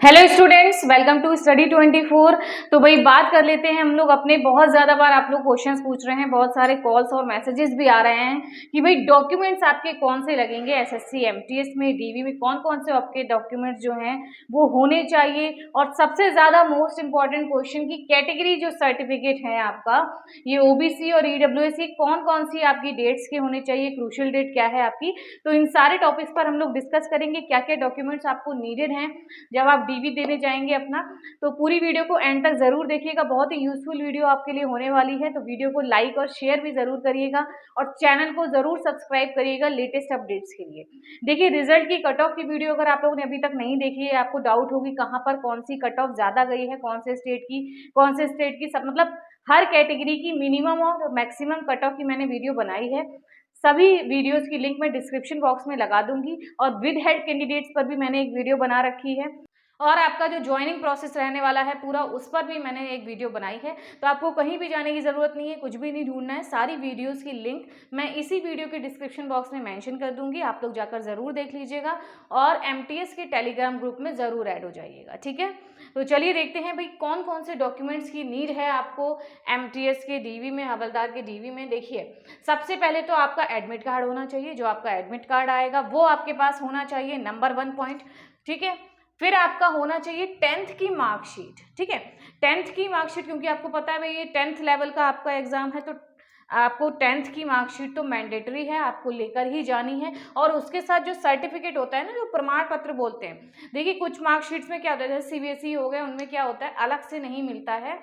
Hello students, welcome to study 24। तो भाई बात कर लेते हैं हम लोग अपने। बहुत ज़्यादा बार आप लोग क्वेश्चंस पूछ रहे हैं, बहुत सारे कॉल्स और मैसेजेस भी आ रहे हैं कि भाई डॉक्यूमेंट्स आपके कौन से लगेंगे एसएससी एमटीएस में, डीवी में, कौन कौन से आपके डॉक्यूमेंट्स जो हैं वो होने चाहिए। और सबसे ज़्यादा मोस्ट इंपॉर्टेंट क्वेश्चन की कैटेगरी जो सर्टिफिकेट है आपका, ये ओबीसी और ईडब्ल्यूएस कौन कौन सी आपकी डेट्स के होने चाहिए, क्रूशियल डेट क्या है आपकी। तो इन सारे टॉपिक्स पर हम लोग डिस्कस करेंगे, क्या क्या डॉक्यूमेंट्स आपको नीडेड हैं जब आप डीवी देने जाएंगे अपना। तो पूरी वीडियो को एंड तक जरूर देखिएगा, बहुत ही यूजफुल वीडियो आपके लिए होने वाली है। तो वीडियो को लाइक और शेयर भी जरूर करिएगा और चैनल को जरूर सब्सक्राइब करिएगा लेटेस्ट अपडेट्स के लिए। देखिए, रिजल्ट की कट ऑफ की वीडियो अगर आप लोगों ने अभी तक नहीं देखी है, आपको डाउट होगी कहाँ पर कौन सी कट ऑफ ज्यादा गई है, कौन से स्टेट की सब, मतलब हर कैटेगरी की मिनिमम और मैक्सिमम कट ऑफ की मैंने वीडियो बनाई है। सभी वीडियोस की लिंक मैं डिस्क्रिप्शन बॉक्स में लगा दूंगी और विद हेड कैंडिडेट्स पर भी मैंने एक वीडियो बना रखी है और आपका जो ज्वाइनिंग प्रोसेस रहने वाला है पूरा, उस पर भी मैंने एक वीडियो बनाई है। तो आपको कहीं भी जाने की ज़रूरत नहीं है, कुछ भी नहीं ढूंढना है। सारी वीडियोस की लिंक मैं इसी वीडियो के डिस्क्रिप्शन बॉक्स में मेंशन कर दूंगी, आप लोग जाकर ज़रूर देख लीजिएगा और एमटीएस के टेलीग्राम ग्रुप में ज़रूर ऐड हो जाइएगा, ठीक है। तो चलिए देखते हैं भाई कौन कौन से डॉक्यूमेंट्स की नीड है आपको एमटीएस के डीवी में, हवलदार के डीवी में। देखिए, सबसे पहले तो आपका एडमिट कार्ड होना चाहिए। जो आपका एडमिट कार्ड आएगा वो आपके पास होना चाहिए, नंबर 1 पॉइंट, ठीक है। फिर आपका होना चाहिए 10th की मार्कशीट, ठीक है। 10th की मार्कशीट, क्योंकि आपको पता है भाई ये 10th लेवल का आपका एग्जाम है, तो आपको 10th की मार्कशीट तो मैंडेटरी है, आपको लेकर ही जानी है। और उसके साथ जो सर्टिफिकेट होता है ना, जो प्रमाण पत्र बोलते हैं, देखिए कुछ मार्कशीट्स में क्या होता है, जैसे सीबीएसई हो गए, उनमें क्या होता है अलग से नहीं मिलता है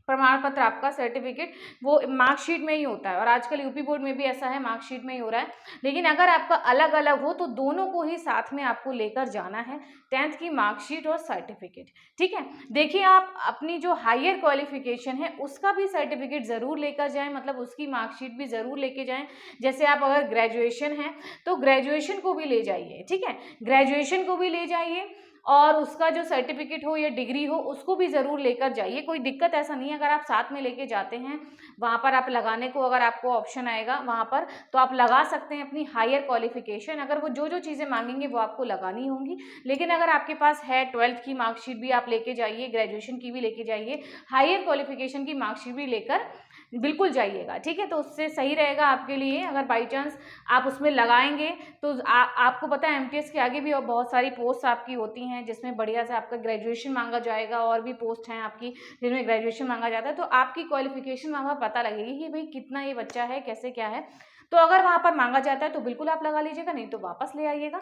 प्रमाण पत्र, आपका सर्टिफिकेट वो मार्कशीट में ही होता है। और आजकल यूपी बोर्ड में भी ऐसा है, मार्कशीट में ही हो रहा है। लेकिन अगर आपका अलग अलग हो तो दोनों को ही साथ में आपको लेकर जाना है, 10th की मार्कशीट और सर्टिफिकेट, ठीक है। देखिए, आप अपनी जो हायर क्वालिफिकेशन है उसका भी सर्टिफिकेट ज़रूर लेकर जाएं, मतलब उसकी मार्कशीट भी ज़रूर लेके जाएं। जैसे आप अगर ग्रेजुएशन है तो ग्रेजुएशन को भी ले जाइए, ठीक है, ग्रेजुएशन को भी ले जाइए और उसका जो सर्टिफिकेट हो या डिग्री हो उसको भी ज़रूर लेकर जाइए। कोई दिक्कत ऐसा नहीं है, अगर आप साथ में लेके जाते हैं, वहाँ पर आप लगाने को अगर आपको ऑप्शन आएगा वहाँ पर, तो आप लगा सकते हैं अपनी हायर क्वालिफिकेशन। अगर वो जो जो चीज़ें मांगेंगे वो आपको लगानी होंगी। लेकिन अगर आपके पास है 12th की मार्कशीट भी आप लेके जाइए, ग्रेजुएशन की भी लेके जाइए, हायर क्वालिफिकेशन की मार्कशीट भी लेकर बिल्कुल जाइएगा, ठीक है। तो उससे सही रहेगा आपके लिए। अगर बाई चांस आप उसमें लगाएंगे तो आपको पता है एमटीएस के आगे भी और बहुत सारी पोस्ट आपकी होती हैं जिसमें बढ़िया से आपका ग्रेजुएशन मांगा जाएगा, और भी पोस्ट हैं आपकी जिनमें ग्रेजुएशन मांगा जाता है। तो आपकी क्वालिफिकेशन वहाँ पर पता लगेगी कि भाई कितना ये बच्चा है, कैसे क्या है। तो अगर वहाँ पर मांगा जाता है तो बिल्कुल आप लगा लीजिएगा, नहीं तो वापस ले आइएगा।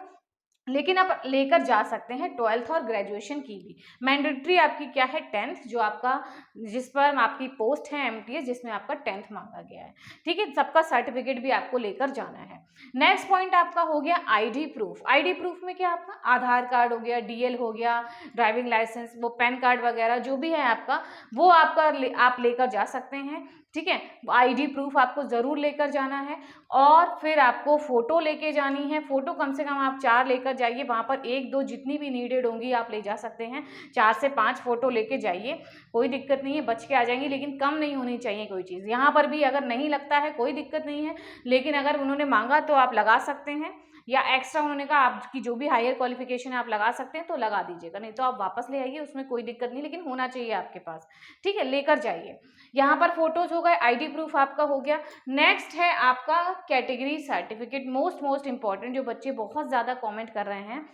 लेकिन आप लेकर जा सकते हैं 12th और ग्रेजुएशन की भी। मैंडेटरी आपकी क्या है, 10th, जो आपका जिस पर आपकी पोस्ट है एमटीएस जिसमें आपका 10th मांगा गया है, ठीक है। सबका सर्टिफिकेट भी आपको लेकर जाना है। नेक्स्ट पॉइंट आपका हो गया आईडी प्रूफ। आईडी प्रूफ में क्या, आपका आधार कार्ड हो गया, डीएल हो गया, ड्राइविंग लाइसेंस, वो पैन कार्ड वगैरह जो भी है आपका, वो आप लेकर जा सकते हैं, ठीक है। आईडी प्रूफ आपको ज़रूर लेकर जाना है। और फिर आपको फ़ोटो लेके जानी है। फ़ोटो कम से कम आप 4 लेकर जाइए, वहाँ पर 1-2 जितनी भी नीडेड होंगी आप ले जा सकते हैं। 4 से 5 फ़ोटो लेके जाइए, कोई दिक्कत नहीं है, बच के आ जाएंगी, लेकिन कम नहीं होनी चाहिए कोई चीज़। यहाँ पर भी अगर नहीं लगता है कोई दिक्कत नहीं है, लेकिन अगर उन्होंने मांगा तो आप लगा सकते हैं, या एक्स्ट्रा उन्होंने कहा आपकी जो भी हायर क्वालिफिकेशन है आप लगा सकते हैं तो लगा दीजिएगा, नहीं तो आप वापस ले आइए, उसमें कोई दिक्कत नहीं, लेकिन होना चाहिए आपके पास, ठीक है, लेकर जाइए। यहाँ पर फोटोज हो गए, आईडी प्रूफ आपका हो गया। नेक्स्ट है आपका कैटेगरी सर्टिफिकेट, मोस्ट इंपॉर्टेंट, जो बच्चे बहुत ज़्यादा कमेंट कर रहे हैं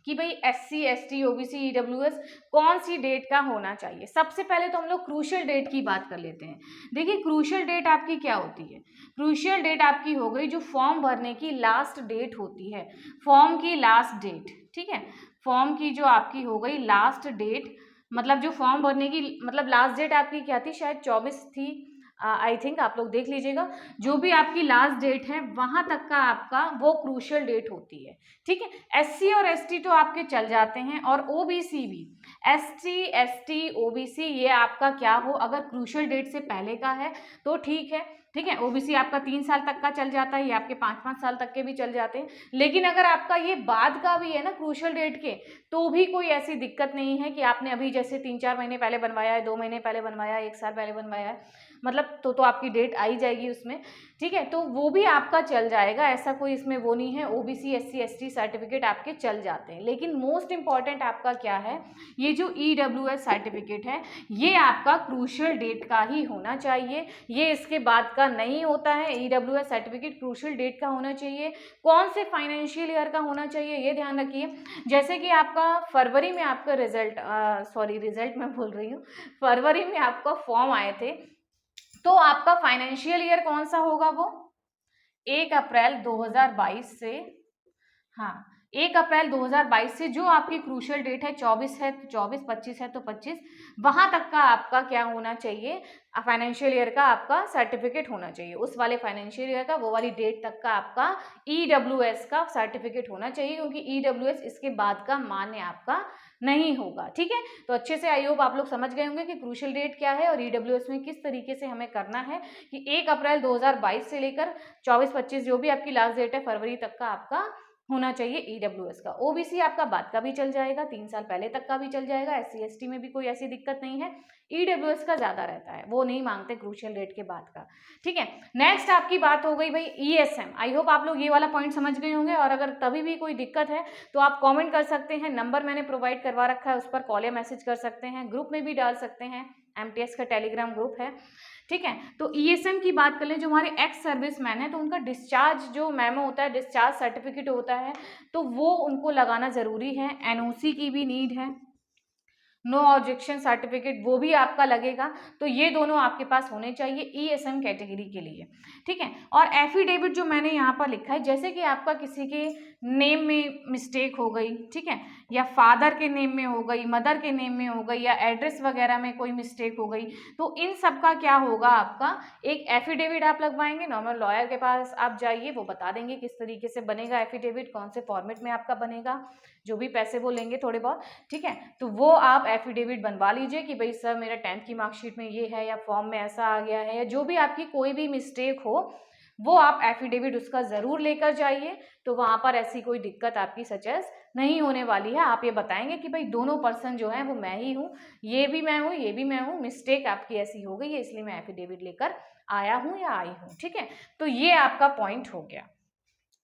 कि भाई एससी एसटी ओबीसी ईडब्ल्यूएस कौन सी डेट का होना चाहिए। सबसे पहले तो हम लोग क्रूशियल डेट की बात कर लेते हैं। देखिए, क्रूशियल डेट आपकी क्या होती है। क्रूशियल डेट आपकी हो गई जो फॉर्म भरने की लास्ट डेट होती है, फॉर्म की लास्ट डेट, ठीक है। फॉर्म की जो आपकी हो गई लास्ट डेट, मतलब जो फॉर्म भरने की मतलब लास्ट डेट आपकी क्या थी, शायद 24 थी, आई थिंक, आप लोग देख लीजिएगा। जो भी आपकी लास्ट डेट है वहां तक का आपका वो क्रूशियल डेट होती है, ठीक है। एससी और एसटी तो आपके चल जाते हैं, और ओबीसी भी, एसटी एसटी ओबीसी ये आपका क्या हो, अगर क्रूशियल डेट से पहले का है तो ठीक है, ठीक है। ओबीसी आपका 3 साल तक का चल जाता है, ये आपके 5-5 साल तक के भी चल जाते हैं। लेकिन अगर आपका ये बाद का भी है ना क्रूशियल डेट के, तो भी कोई ऐसी दिक्कत नहीं है कि आपने अभी जैसे 3-4 महीने पहले बनवाया है, 2 महीने पहले बनवाया है, 1 साल पहले बनवाया है, मतलब तो आपकी डेट आई जाएगी उसमें, ठीक है। तो वो भी आपका चल जाएगा, ऐसा कोई इसमें वो नहीं है। ओबीसी SC ST सर्टिफिकेट आपके चल जाते हैं, लेकिन मोस्ट इंपॉर्टेंट आपका क्या है, ये जो EWS सर्टिफिकेट है ये आपका क्रूशियल डेट का ही होना चाहिए, ये इसके बाद का नहीं होता है। EWS सर्टिफिकेट क्रूशियल डेट का होना चाहिए। कौन से फाइनेंशियल ईयर का होना चाहिए ये ध्यान रखिए। जैसे कि आपका फरवरी में आपका रिजल्ट मैं भूल रही हूँ, फरवरी में आपका फॉर्म आए थे, तो आपका फाइनेंशियल ईयर कौन सा होगा, वो 1 अप्रैल 2022 से, हाँ 1 अप्रैल 2022 से जो आपकी क्रूशियल डेट है 24 है तो 24, 25 है तो 25, वहां तक का आपका क्या होना चाहिए, फाइनेंशियल ईयर का आपका सर्टिफिकेट होना चाहिए। उस वाले फाइनेंशियल ईयर का वो वाली डेट तक का आपका EWS का सर्टिफिकेट होना चाहिए, क्योंकि EWS इसके बाद का मान्य आपका नहीं होगा, ठीक है। तो अच्छे से आई होप आप लोग समझ गए होंगे कि क्रूशियल डेट क्या है और EWS में किस तरीके से हमें करना है कि 1 अप्रैल 2022 से लेकर 24-25 जो भी आपकी लास्ट डेट है फरवरी तक का आपका होना चाहिए EWS का। OBC आपका बाद का भी चल जाएगा, 3 साल पहले तक का भी चल जाएगा। SC ST में भी कोई ऐसी दिक्कत नहीं है। EWS का ज्यादा रहता है, वो नहीं मांगते क्रूशियल डेट के बाद का, ठीक है। नेक्स्ट आपकी बात हो गई भाई ESM। आई होप आप लोग ये वाला पॉइंट समझ गए होंगे, और अगर तभी भी कोई दिक्कत है तो आप कॉमेंट कर सकते हैं, नंबर मैंने प्रोवाइड करवा रखा है, उस पर कॉल या मैसेज कर सकते हैं, ग्रुप में भी डाल सकते हैं, MTS का टेलीग्राम ग्रुप है, ठीक है। तो ESM की बात कर लें, जो हमारे एक्स सर्विस मैन है तो उनका डिस्चार्ज जो मेमो होता है, डिस्चार्ज सर्टिफिकेट होता है, तो वो उनको लगाना ज़रूरी है। NOC की भी नीड है, नो ऑब्जेक्शन सर्टिफिकेट वो भी आपका लगेगा। तो ये दोनों आपके पास होने चाहिए ESM कैटेगरी के लिए, ठीक है। और एफिडेविट जो मैंने यहाँ पर लिखा है, जैसे कि आपका किसी के नेम में मिस्टेक हो गई, ठीक है, या फादर के नेम में हो गई, मदर के नेम में हो गई, या एड्रेस वगैरह में कोई मिस्टेक हो गई, तो इन सब का क्या होगा, आपका एक एफिडेविट आप लगवाएंगे। नॉर्मल लॉयर के पास आप जाइए, वो बता देंगे किस तरीके से बनेगा एफिडेविट, कौन से फॉर्मेट में आपका बनेगा, जो भी पैसे वो लेंगे थोड़े बहुत, ठीक है। तो वो आप एफिडेविट बनवा लीजिए कि भाई सर मेरा 10th की मार्कशीट में ये है, या फॉर्म में ऐसा आ गया है, या जो भी आपकी कोई भी मिस्टेक हो वो आप एफिडेविट उसका ज़रूर लेकर जाइए। तो वहाँ पर ऐसी कोई दिक्कत आपकी सचेस नहीं होने वाली है। आप ये बताएंगे कि भाई दोनों पर्सन जो हैं वो मैं ही हूँ, ये भी मैं हूँ, ये भी मैं हूँ, मिस्टेक आपकी ऐसी हो गई है इसलिए मैं एफिडेविट लेकर आया हूँ या आई हूँ, ठीक है। तो ये आपका पॉइंट हो गया।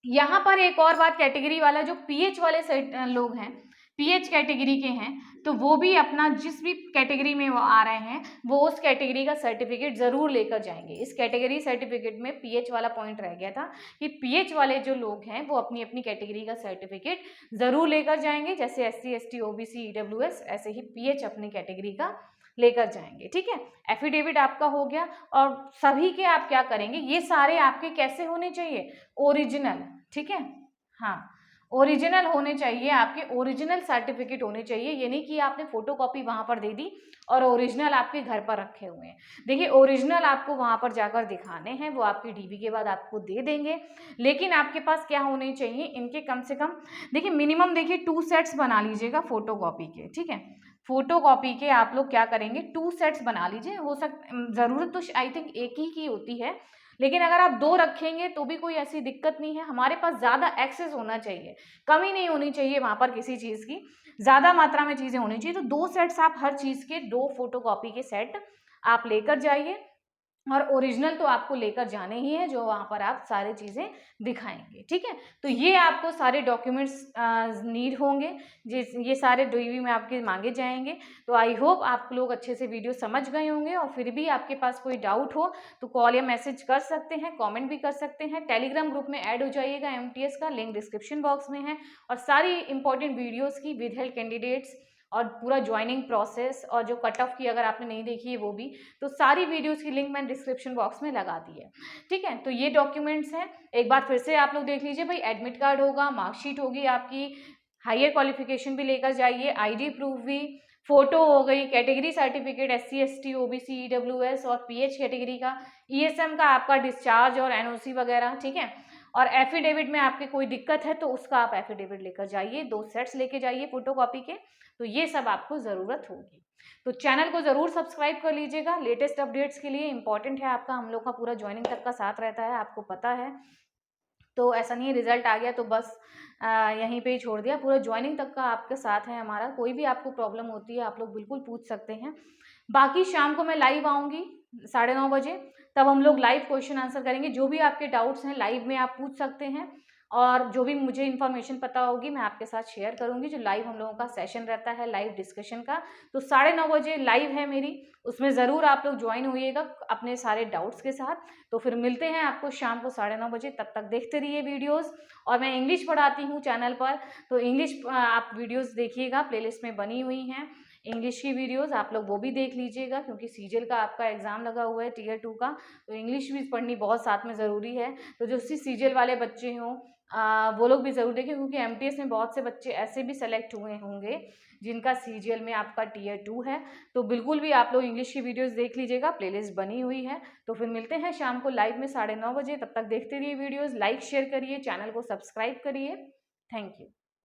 यहाँ पर एक और बात, कैटेगरी वाला जो PH वाले लोग हैं, PH कैटेगरी के हैं, तो वो भी अपना जिस भी कैटेगरी में वो आ रहे हैं वो उस कैटेगरी का सर्टिफिकेट ज़रूर लेकर जाएंगे। इस कैटेगरी सर्टिफिकेट में PH वाला पॉइंट रह गया था कि PH वाले जो लोग हैं वो अपनी अपनी कैटेगरी का सर्टिफिकेट ज़रूर लेकर जाएंगे। जैसे SC ST OBC EWS, ऐसे ही PH अपनी कैटेगरी का लेकर जाएंगे, ठीक है। एफिडेविट आपका हो गया। और सभी के आप क्या करेंगे, ये सारे आपके कैसे होने चाहिए, ओरिजिनल, ठीक है, हाँ ओरिजिनल होने चाहिए, आपके ओरिजिनल सर्टिफिकेट होने चाहिए। ये नहीं कि आपने फोटोकॉपी वहां पर दे दी और ओरिजिनल आपके घर पर रखे हुए हैं। देखिए ओरिजिनल आपको वहां पर जाकर दिखाने हैं, वो आपकी DV के बाद आपको दे देंगे, लेकिन आपके पास क्या होने चाहिए, इनके कम से कम देखिए मिनिमम, देखिए 2 सेट्स बना लीजिएगा फोटोकॉपी के, ठीक है। फोटोकॉपी के आप लोग क्या करेंगे, 2 सेट्स बना लीजिए। हो ज़रूरत तो आई थिंक एक ही की होती है, लेकिन अगर आप 2 रखेंगे तो भी कोई ऐसी दिक्कत नहीं है। हमारे पास ज़्यादा एक्सेस होना चाहिए, कमी नहीं होनी चाहिए वहाँ पर किसी चीज़ की, ज़्यादा मात्रा में चीज़ें होनी चाहिए। तो 2 सेट्स आप हर चीज़ के 2 फोटोकॉपी के सेट आप लेकर जाइए, और ओरिजिनल तो आपको लेकर जाने ही है, जो वहाँ पर आप सारी चीज़ें दिखाएंगे, ठीक है। तो ये आपको सारे डॉक्यूमेंट्स नीड होंगे, ये सारे DV में आपके मांगे जाएंगे। तो आई होप आप लोग अच्छे से वीडियो समझ गए होंगे, और फिर भी आपके पास कोई डाउट हो तो कॉल या मैसेज कर सकते हैं, कमेंट भी कर सकते हैं। टेलीग्राम ग्रुप में ऐड हो जाइएगा, MTS का लिंक डिस्क्रिप्शन बॉक्स में है, और सारी इंपॉर्टेंट वीडियोज़ की विद हेल्प कैंडिडेट्स और पूरा ज्वाइनिंग प्रोसेस, और जो कट ऑफ की अगर आपने नहीं देखी है वो भी, तो सारी वीडियोस की लिंक मैंने डिस्क्रिप्शन बॉक्स में लगा दी है, ठीक है। तो ये डॉक्यूमेंट्स हैं, एक बार फिर से आप लोग देख लीजिए भाई, एडमिट कार्ड होगा, मार्कशीट होगी आपकी, हायर क्वालिफिकेशन भी लेकर जाइए, ID प्रूफ भी, फोटो हो गई, category certificate SC ST OBC EWS और PH कैटेगरी का, ESM का आपका डिस्चार्ज और NOC वगैरह, ठीक है। और एफिडेविट में आपके कोई दिक्कत है तो उसका आप एफिडेविट लेकर जाइए, 2 सेट्स लेके जाइए फोटोकॉपी के। तो ये सब आपको ज़रूरत होगी। तो चैनल को ज़रूर सब्सक्राइब कर लीजिएगा, लेटेस्ट अपडेट्स के लिए। इंपॉर्टेंट है आपका, हम लोग का पूरा ज्वाइनिंग तक का साथ रहता है, आपको पता है। तो ऐसा नहीं है रिजल्ट आ गया तो बस यहीं पे ही छोड़ दिया, पूरा ज्वाइनिंग तक का आपके साथ है हमारा। कोई भी आपको प्रॉब्लम होती है आप लोग बिल्कुल पूछ सकते हैं। बाकी शाम को मैं लाइव आऊँगी 9:30 बजे, तब हम लोग लाइव क्वेश्चन आंसर करेंगे। जो भी आपके डाउट्स हैं लाइव में आप पूछ सकते हैं, और जो भी मुझे इन्फॉर्मेशन पता होगी मैं आपके साथ शेयर करूँगी। जो लाइव हम लोगों का सेशन रहता है लाइव डिस्कशन का, तो 9:30 बजे लाइव है मेरी, उसमें ज़रूर आप लोग ज्वाइन होइएगा अपने सारे डाउट्स के साथ। तो फिर मिलते हैं आपको शाम को 9:30 बजे, तब तक देखते रहिए वीडियोज़। और मैं इंग्लिश पढ़ाती हूँ चैनल पर, तो इंग्लिश आप वीडियोज़ देखिएगा, प्लेलिस्ट में बनी हुई हैं इंग्लिश की वीडियोज़, आप लोग वो भी देख लीजिएगा, क्योंकि सीजीएल का आपका एग्ज़ाम लगा हुआ है टियर 2 का, तो इंग्लिश भी पढ़नी बहुत साथ में ज़रूरी है। तो जो सीजीएल वाले बच्चे हों वो लोग भी ज़रूर देखें, क्योंकि एमटीएस में बहुत से बच्चे ऐसे भी सेलेक्ट हुए होंगे जिनका सीजीएल में आपका टियर 2 है। तो बिल्कुल भी आप लोग इंग्लिश की वीडियोस देख लीजिएगा, प्लेलिस्ट बनी हुई है। तो फिर मिलते हैं शाम को लाइव में 9:30 बजे, तब तक देखते रहिए वीडियोस, लाइक शेयर करिए, चैनल को सब्सक्राइब करिए। Thank you.